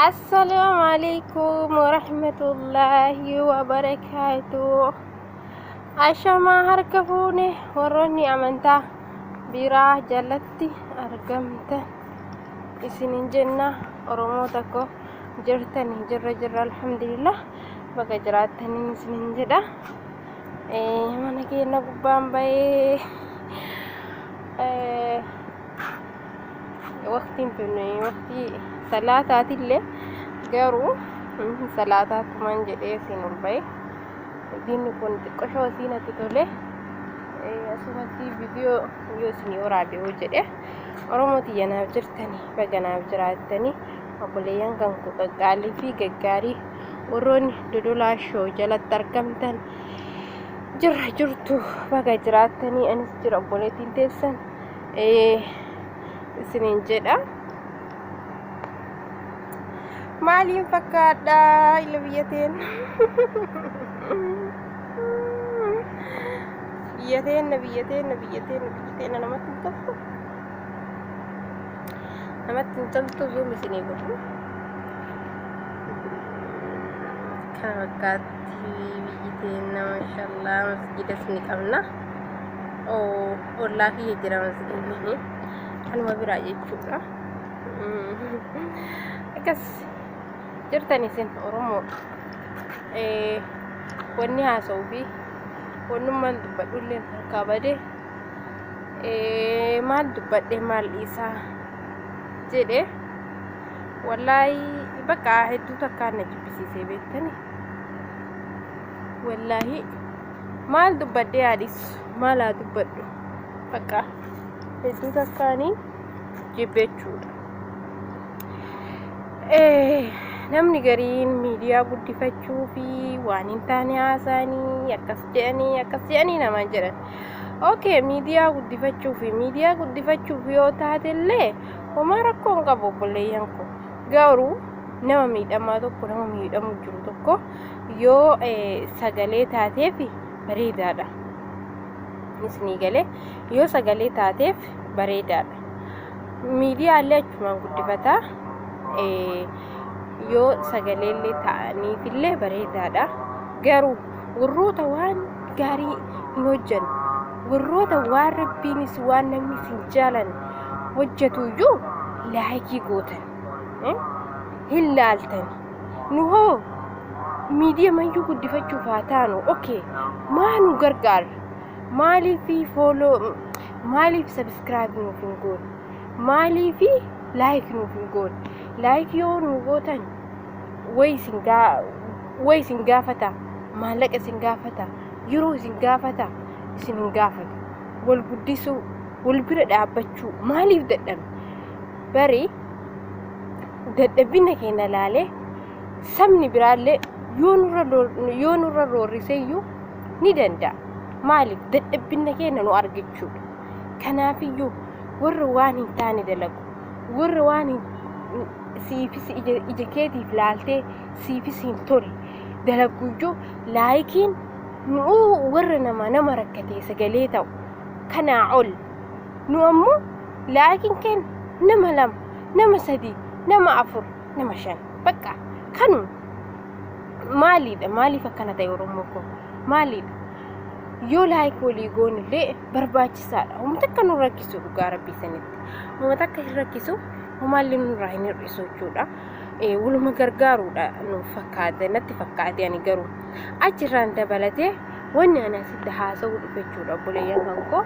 السلام عليكم ورحمة الله وبركاته. عشما هركفوني وروني أمنتا براه جلتي أرقمت إسنين جنة أرموتكو جرتني جر الحمد لله بقى جراتني إسنين جدا mana kena kubang baik وقت بني وقت ثلاثة اللي جارو ثلاثة كمان جدي سينو الباي دين كنت كشوا سينا تطلع أسمعتي فيديو يوسني ورابي وجدي أرومتي أنا بجرتني بجنا بجراتني أقوليان كان كقالي في كقاري وروني دودولا شو جلت تركمتن جرتو بقى جراتني أنا سجر أقولتي تنسن سنين جدا مالي فكادا إلى بيتين نبيتين أنا ما تنتظر زوم سنين بقول كاكاتي بيتين ما شاء الله مسجد سنيك أمنا أو والله يجرى مسجد أنا ما برأيي شكرا أكس جرتني سن أرومو وني هاسوفي ونمان دبدول لين كابده مال دبده مال إيسا جده والله بقى هدو تكان نجيبسي سيبتني والله مال دبده هاديس مال دبدو بقى هدو تكاني جيبچودا namni gariin miidiyaa guddifachuu fi waan hin taane haasa'anii akkas jedhanii namaan jedhan. Okay, miidiyaa guddifachuuf yoo taatellee homaa rakkoo hin qabu obboleeyyan koo. Garuu nama miidhamaa tokko nama miidhamu jiru tokko yoo sagalee taateef bareedaadha. Isni galee yoo sagalee taateef bareedaadha. Miidiyaalee achumaan guddifataa yoo sagaleellee ta'aniifillee bareedaadha. Garuu warroota waan gaarii hin hojjanne warroota waan rabbiinis waan namnis hin jaalanne hojjetuyyuu laayikii gootan hin laaltan. Nu hoo miidiyaa mayyuu guddifachuuf haa taanu okay maa nu gargaara? Maaliif subscribe nuuf hin goone? Maaliif like nuuf hin goone? Like yoo nu gootan way isin gaafata, maallaqa isin gaafata, yeroo isin gaafata, isin hin gaafatu. Wal guddisuu, wal bira dhaabbachuu maaliif dadhabne? Bari dadhabina keenya laalee sabni biraallee yoo nurra roorriseyyuu ni danda'a. Maaliif dadhabina keenya nu argachuudha. Kanaafiyyuu warra waan hin taane dalagu, warra waan siifis ija keetiif laaltee siifis hin tolle dalaguyyuu laayikiin nu warra nama rakkatee sagalee ta'u kanaa ol nu ammoo laayikiin keenya nama 2 nama 3 nama 4 nama 5 bakka kanuma maaliif akkana ta'e Oromoo koo maaliidha? Yoo laayik walii goonillee barbaachisaadha. Uummata akka nu rakkisu dhugaa rabbii sanitti uummata akka hin rakkisu homaallee nurraa hin hir'isu jechuudha. Waluma gargaaruudha natti fakkaate ani garuu achirraan dabalatee wanni ani asitti haasa'uu dhufe jechuudha obboleeyyan kan koo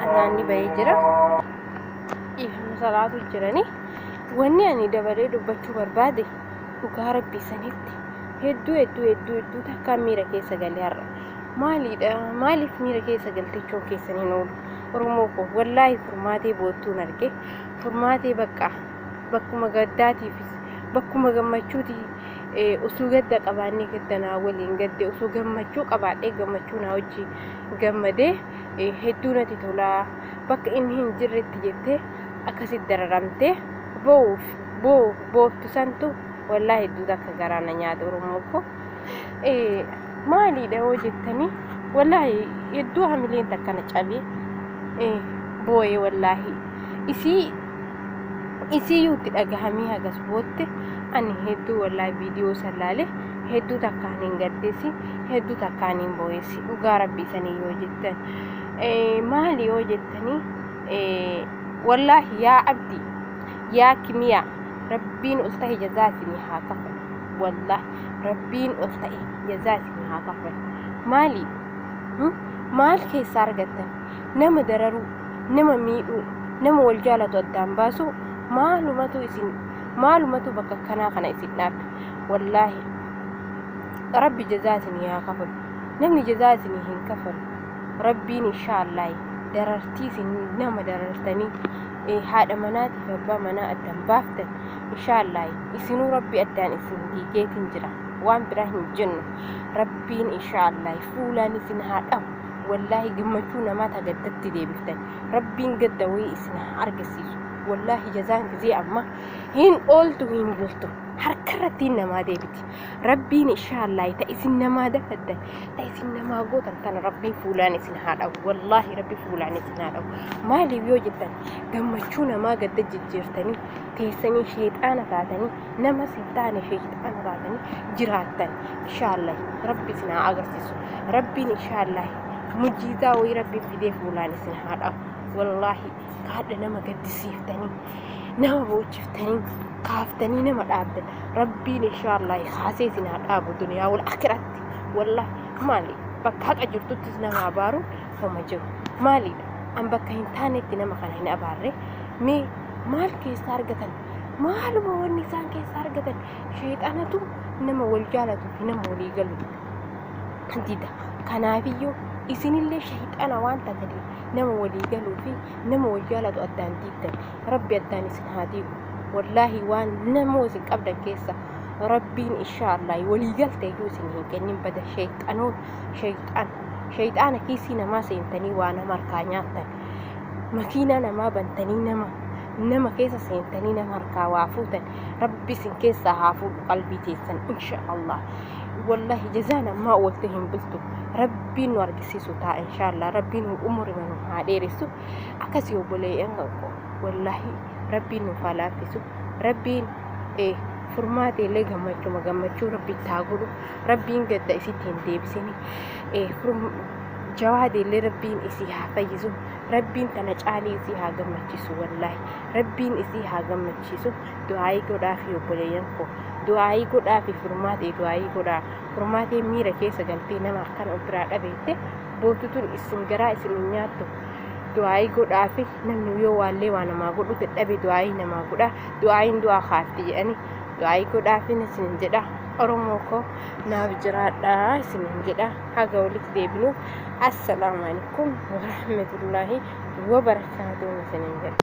anaanni bahee jira salaatu jiranii wanni ani dabalee dubbachuu barbaade dhugaa rabbii sanitti hedduu takkaan miira keessa galee har'a maaliif miira keessa galtechuun keessaniin oolu Oromoo koo wallaahi furmaatee boottuun arge furmaatee bakkuma gaddaatiifis bakkuma gammachuuti osoo gadda qabaannee gaddanaa waliin gadde osoo gammachuu qabaadhee gammachuu naa wajji gammadee hedduu natti tolaa bakka inni hin jirretti jettee akkasitti dararamtee booftu santu wallaahi hedduu akka garaana nyaata Oromoo koo maaliidha hoo jettanii wallaahi hedduu hamileen takkana cabee boo'ee wallaahi isii isiyyuu itti dhagahamee hagas bootte ani hedduu wallahi viidiyoo sallaalee hedduu takkaan hin gaddeessi hedduu takkaan hin boo'essi dhugaa rabbii sanii yoo jettan maali yoo jettanii wallahi yaa abdi yaa kimiyaa rabbiin ol ta'e jazaa isinii haa kafalu wallahi rabbiin ol ta'e jazaa isinii haa kafalu maali maal keessa argattan nama dararuu nama miidhuu nama wal jaalatu addaan baasu maalumatu bakka kanaa kana isin dhaabe wallahi rabbi jazaa isinii haa kafalu namni jazaa isinii hin kafalu rabbiin inshaallah darartii isin nama darartanii haadha manaatiif abbaa manaa addaan baaftan inshaallah isinuu rabbi addaan isin diigeetiin jira waan biraa hin jennu rabbiin inshaallah fuulaan isin haa dhawu wallahi gammachuu namaa tagaddatti deebiftan rabbiin gadda wayii isin argisiisu wallahi jazaan gizee amma hin ooltu hin bultu harkarratti namaa deebiti rabbiin inshaallah ta isin namaa dafaddan ta isin namaa gootan tan rabbiin fuulaan isin haa dhawu wallahi rabbi fuulaan isin haa dhawu maaliif yoo jettan gammachuu namaa gadda jijjiirtanii teessanii sheexaana taatanii nama sin taane sheexaana taatanii jiraattan inshaallah rabbi isin haa agarsiisu rabbiin inshaallah mujizaa way rabbi fidee fuulaan isin haa dhawu wallahi kaadha nama gaddisiiftanii nama boochiftanii kaaftanii nama dhaabdan rabbiin inshaallah haasee isin haa dhaabu duniyaa wal akhiratti wallahi maali bakka haqa jirtuttis nama abaaru homa jiru maaliidha an bakka hin taanetti nama kana hin abaarre mee maal keessa argatan maaluma wanni isaan keessa argatan sheexanatu nama wal jaalatu fi nama walii galu dida kanaafiyyuu isinillee shayxana waan taatanii nama walii galuu fi nama wal jaalatu addaan diiddan rabbi addaan isin haa diigu wallahi waan nama isin qabdan keessa rabbiin inshaallah walii galtee iyyuu isin hin kennin bada shayxaana kiisii namaa seentanii waa nama harkaa nyaattan makiinaa namaa bantanii nama keessa seentanii nama harkaa waa fuutan rabbi isin keessaa haa fuudhu qalbii teessan inshaallah wallahi jazaan ammaa oolte hin bultu rabbiin nu argisiisu ta'a inshaallah rabbiin umri nu haa dheeressu akkasii obboleeyyan ko wallahi rabbiin nu haa laaffisu rabbiin furmaateellee gammachuu rabbi taa godhu rabbiin gadda isitti hin deebisini jawaadeellee rabbiin isii haa fayyisu rabbiin tana caalii isii haa gammachiisu wallahi rabbiin isii haa gammachiisu du'aayii godhaafi obboleeyyan ko du'aayii godhaafi du'aayii godhaa furmaatee miira keessa galtee nama akkana biraa dhabeette bootutun isin garaa isin nyaattu du'aayii godhaafi namni yoo waallee waa namaa godhu dadhabe du'aayii namaa godha du'aayiin du'aa kaatti jedhani du'aayii godhaafi isin jedha oromoo ko naaf jiraadhaa isin jedha haga walitti deebinu assalaamu alaykum wa rahmatullahi wa barakaatuh isin jedha